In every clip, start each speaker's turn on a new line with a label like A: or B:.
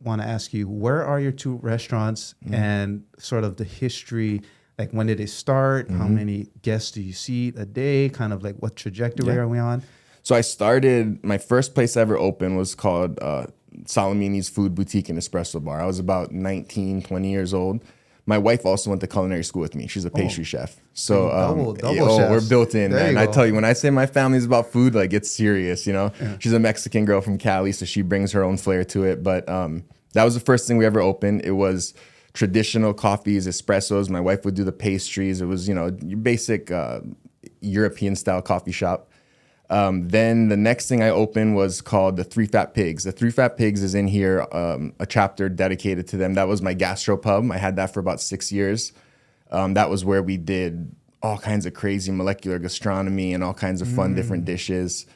A: want to ask you, where are your two restaurants and sort of the history? Like, when did they start? How many guests do you seat a day? Kind of like what trajectory are we on?
B: So I started, my first place I ever opened was called Solemnis Food Boutique and Espresso Bar. I was about 19, 20 years old. My wife also went to culinary school with me. She's a pastry chef. So
A: double chefs.
B: we're built in,
A: there
B: man. I tell you, when I say my family's about food, like, it's serious, you know? Yeah. She's a Mexican girl from Cali, so she brings her own flair to it. But that was the first thing we ever opened. It was traditional coffees, espressos. My wife would do the pastries. It was, you know, your basic European style coffee shop. Then the next thing I opened was called the Three Fat Pigs. The Three Fat Pigs is in here, a chapter dedicated to them. That was my gastro pub. I had that for about 6 years. That was where we did all kinds of crazy molecular gastronomy and all kinds of fun different dishes.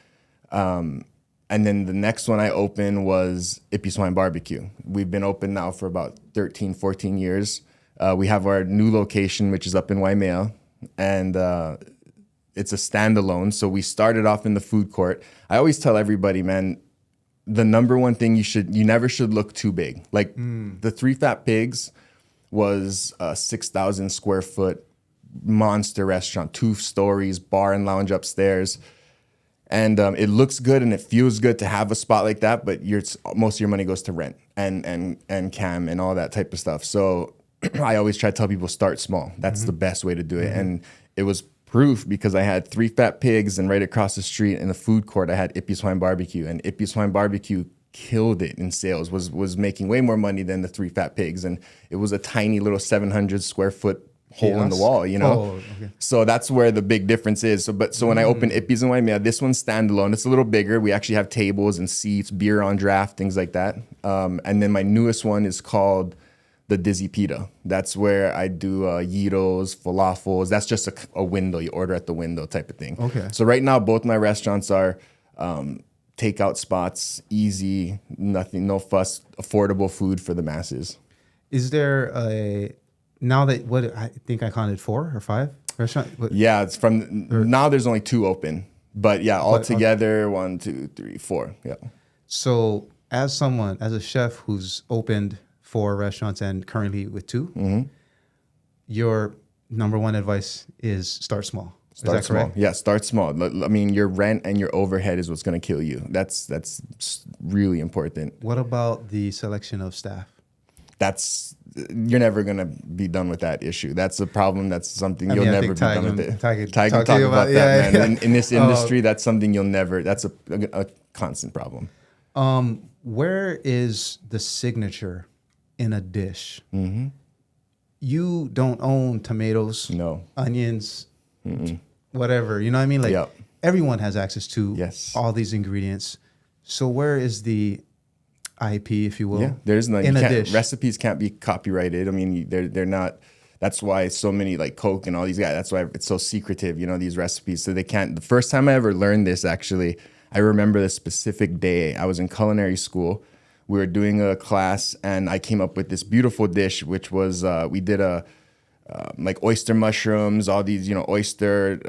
B: And then the next one I opened was Ippy Swine Barbecue. We've been open now for about 13, 14 years. We have our new location, which is up in Waimea, and it's a standalone. So we started off in the food court. I always tell everybody, man, the number one thing you never should look too big. Like the Three Fat Pigs was a 6,000 square foot monster restaurant, 2 stories, bar and lounge upstairs. And it looks good and it feels good to have a spot like that, but most of your money goes to rent and cam and all that type of stuff. So I always try to tell people, start small. That's the best way to do it. And it was proof because I had Three Fat Pigs, and right across the street in the food court, I had Ippy Swine Barbecue, and Ippy Swine Barbecue killed it in sales, was making way more money than the Three Fat Pigs. And it was a tiny little 700 square foot hole in the wall, you know? Oh, okay. So that's where the big difference is. So when I opened Ippy's in Waimea, this one's standalone. It's a little bigger. We actually have tables and seats, beer on draft, things like that. And then my newest one is called the Dizzy Pita. That's where I do gyros, falafels. That's just a window. You order at the window type of thing. Okay. So right now, both my restaurants are takeout spots, easy, nothing, no fuss, affordable food for the masses.
A: Is there now that, what, I think I counted 4 or 5 restaurants?
B: Yeah, it's now there's only 2 open. But yeah, altogether, 1, 2, 3, 4. Yeah.
A: So as a chef who's opened 4 restaurants and currently with 2, your number one advice is start small.
B: Start small. Correct? Yeah, start small. I mean, your rent and your overhead is what's going to kill you. That's really important.
A: What about the selection of staff?
B: You're never going to be done with that issue. That's a problem. That's something you'll never be done with it. Ty can talk about that, man. In this industry, that's something that's a constant problem.
A: Where is the signature in a dish? You don't own tomatoes, onions, whatever. You know what I mean? Like everyone has access to all these ingredients. So where is the IP, if you will? Yeah,
B: there's no in a dish. Recipes can't be copyrighted. I mean, they're not. That's why so many like Coke and all these guys. That's why it's so secretive. You know, these recipes. So they can't. The first time I ever learned this, actually, I remember the specific day. I was in culinary school. We were doing a class, and I came up with this beautiful dish, which was we did like oyster mushrooms, all these, you know, oyster,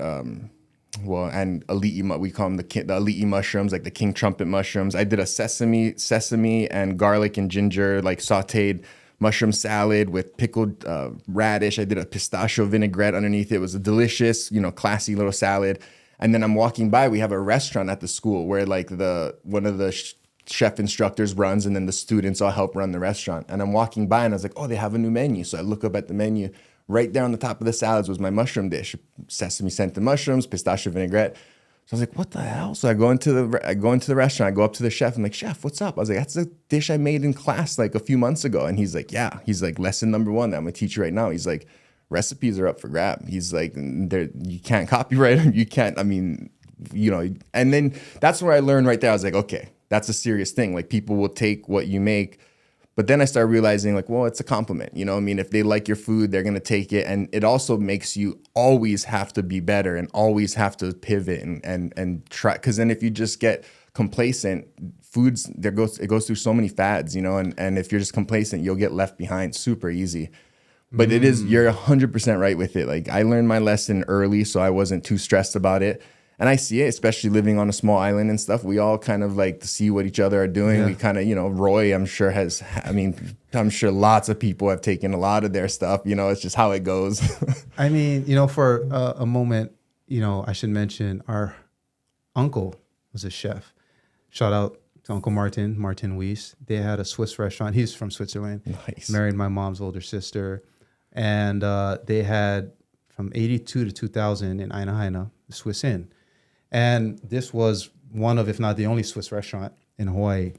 B: and elite, we call them the elite mushrooms, like the king trumpet mushrooms. I did a sesame and garlic and ginger, like sauteed mushroom salad with pickled radish. I did a pistachio vinaigrette underneath it. It was a delicious, you know, classy little salad. And then I'm walking by. We have a restaurant at the school where like one of the chef instructors runs, and then the students all help run the restaurant. And I'm walking by, and I was like, oh, they have a new menu. So I look up at the menu. Right there on the top of the salads was my mushroom dish, sesame scented mushrooms, pistachio vinaigrette. So I was like, what the hell? So I go into the restaurant. I go up to the chef. I'm like, chef, what's up? I was like, that's a dish I made in class like a few months ago. And he's like, yeah. He's like, lesson number 1 that I'm gonna teach you right now. He's like, recipes are up for grab. He's like, you can't copyright them. You can't. I mean, you know. And then that's where I learned right there. I was like, okay, that's a serious thing. Like, people will take what you make. But then I started realizing, like, well, it's a compliment. You know, I mean, if they like your food, they're going to take it. And it also makes you always have to be better and always have to pivot and try. Because then if you just get complacent, it goes through so many fads, you know, and if you're just complacent, you'll get left behind super easy. But you're 100% right with it. Like, I learned my lesson early, so I wasn't too stressed about it. And I see it, especially living on a small island and stuff. We all kind of like to see what each other are doing. Yeah. We kind of, Roy, I'm sure I'm sure lots of people have taken a lot of their stuff. It's just how it goes.
A: For a moment, I should mention our uncle was a chef. Shout out to Uncle Martin Weiss. They had a Swiss restaurant. He's from Switzerland.
B: Nice.
A: Married my mom's older sister. And they had from 82 to 2000 in Aina, the Swiss Inn. And this was one of, if not the only Swiss restaurant in Hawaii.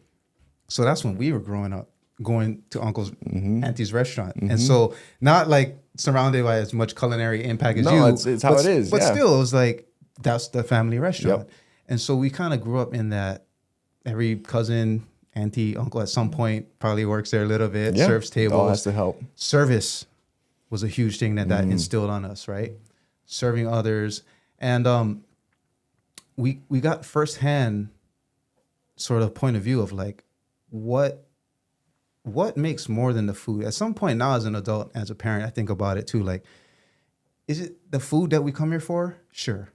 A: So that's when we were growing up, going to Uncle's Auntie's restaurant. And so not like surrounded by as much culinary impact as you.
B: No, it's how it is.
A: But still, it was like, that's the family restaurant. Yep. And so we kind of grew up in that. Every cousin, auntie, uncle at some point probably works there a little bit, serves tables.
B: All has to help.
A: Service was a huge thing that instilled on us, right? Serving others. And we got firsthand sort of point of view of like what makes more than the food. At some point now as an adult, as a parent, I think about it too. Like, is it the food that we come here for? Sure.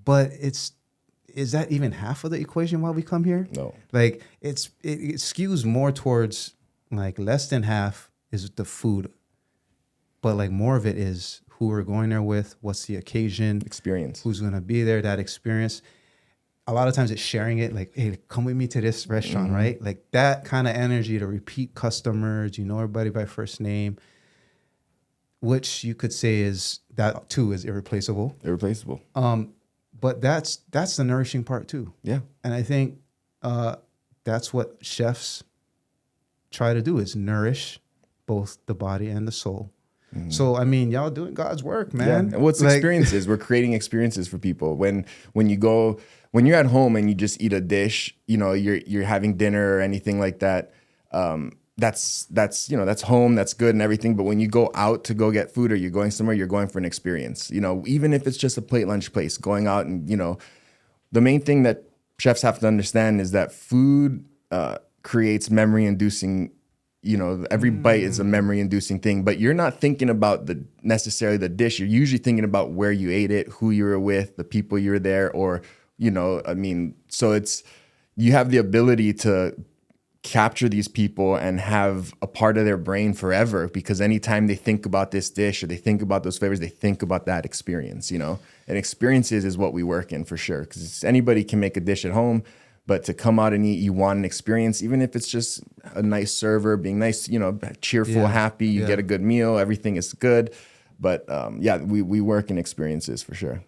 A: But is that even half of the equation while we come here?
B: No.
A: Like it skews more towards like less than half is the food. But like more of it is who we're going there with, what's the occasion,
B: experience,
A: who's going to be there, that experience. A lot of times it's sharing it, like, hey, come with me to this restaurant, right? Like that kind of energy to repeat customers, everybody by first name, which you could say is that too is irreplaceable.
B: Irreplaceable.
A: But that's the nourishing part too.
B: Yeah.
A: And I think that's what chefs try to do is nourish both the body and the soul. So, y'all doing God's work, man.
B: Yeah. And what's experiences? We're creating experiences for people. When you're at home and you just eat a dish, you're having dinner or anything like that. That's home, that's good and everything. But when you go out to go get food or you're going somewhere, you're going for an experience. Even if it's just a plate lunch place, going out and, the main thing that chefs have to understand is that food creates memory-inducing. Every bite is a memory-inducing thing, but you're not thinking about necessarily the dish. You're usually thinking about where you ate it, who you were with, the people you were there, or so you have the ability to capture these people and have a part of their brain forever, because anytime they think about this dish or they think about those flavors, they think about that experience, and experiences is what we work in for sure, because anybody can make a dish at home, but to come out and eat, you want an experience, even if it's just a nice server being nice, cheerful, happy, you get a good meal, everything is good. But we work in experiences for sure.